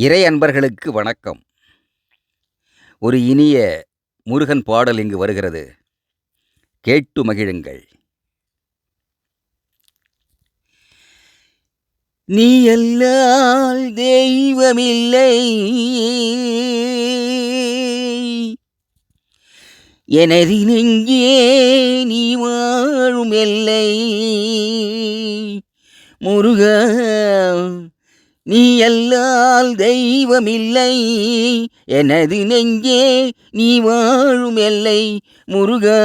இறை அன்பர்களுக்கு வணக்கம். ஒரு இனிய முருகன் பாடல் இங்கு வருகிறது. கேட்டு மகிழுங்கள். நீ அல்லால் தெய்வமில்லை, எனது நெஞ்சே நீ வாழும் எல்லை. முருகா, நீ அல்லால் தெய்வமில்லை, எனது நெஞ்சே நீ வாழும் எல்லை. முருகா,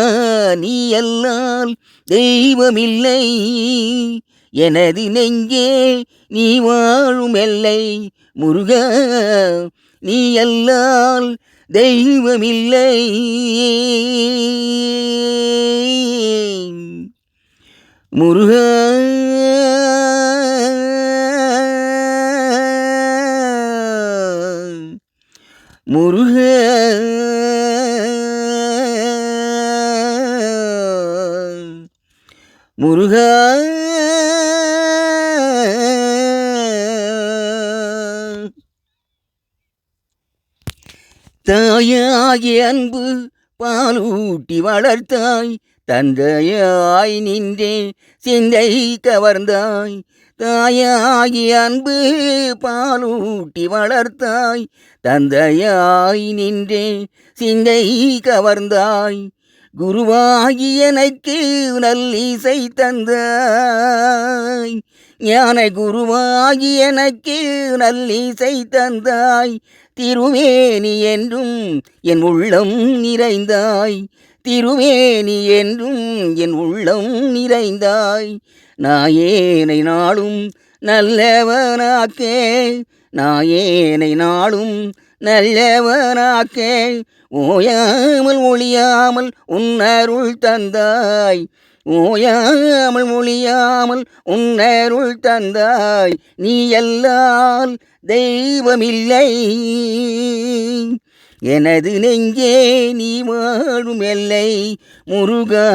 நீ அல்லால் தெய்வமில்லை, எனது நெஞ்சே நீ வாழும் எல்லை. முருகா, நீ அல்லால் தெய்வமில்லை. முருகா, முருகா, முருகா, தாயாகிய அன்பு பாலூட்டி வளர்த்தாய், தந்தையாய் நின்றே சிந்தை கவர்ந்தாய். தாயாகிய அன்பு பாலூட்டி வளர்த்தாய், தந்தையாய் நின்றே சிந்தை கவர்ந்தாய். குருவாகி எனக்கு நல்லிசை தந்தாய், ஞான குருவாகி எனக்கு நல்லிசை தந்தாய். திருவேணி என்றும் என் உள்ளம் நிறைந்தாய், திருவேணி என்றும் என் உள்ளம் நிறைந்தாய். நாயேனை நாளும் நல்லவனாக்கே, நாயேனை நாளும் நல்லவனாக்கே. ஓயாமல் ஒளியாமல் உன்னருள் தந்தாய், ஓயாமல் ஒளியாமல் உன்னருள் தந்தாய். நீ அல்லால் தெய்வமில்லை, எனது நெஞ்சே நீ வாழும் எல்லை. முருகா,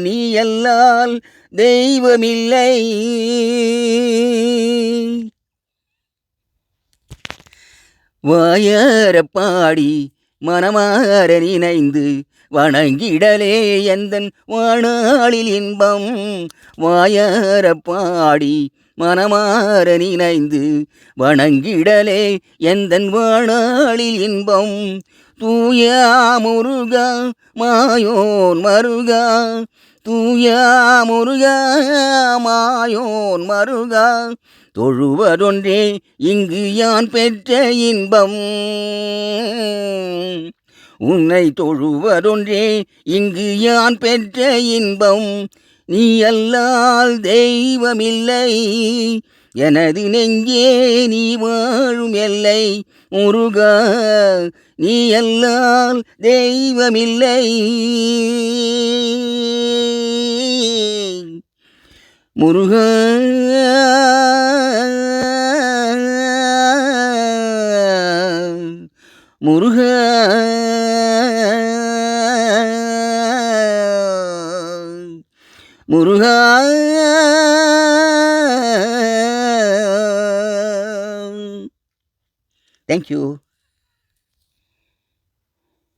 நீ அல்லால் தெய்வமில்லை. வாயார பாடி மனமார நினைந்து வணங்கிடலே எந்தன் வாழ்நாளில் இன்பம். வாயார பாடி மனமார நினைந்து வணங்கிடலே எந்தன் வாழ்நாளில் இன்பம். தூயா முருகா மாயோன் மருகா, தூயா முருகா மாயோன் மருகா. தொழுவதொன்றே இங்கு யான் பெற்ற இன்பம், உன்னை தொழுவதொன்றே இங்கு யான் பெற்ற இன்பம். நீ அல்லால் தெய்வமில்லை, எனது நெஞ்சே நீ வாழும் எல்லை. முருகா, நீ அல்லால் தெய்வமில்லை. முருகா, முருகா, முருகா. Thank you.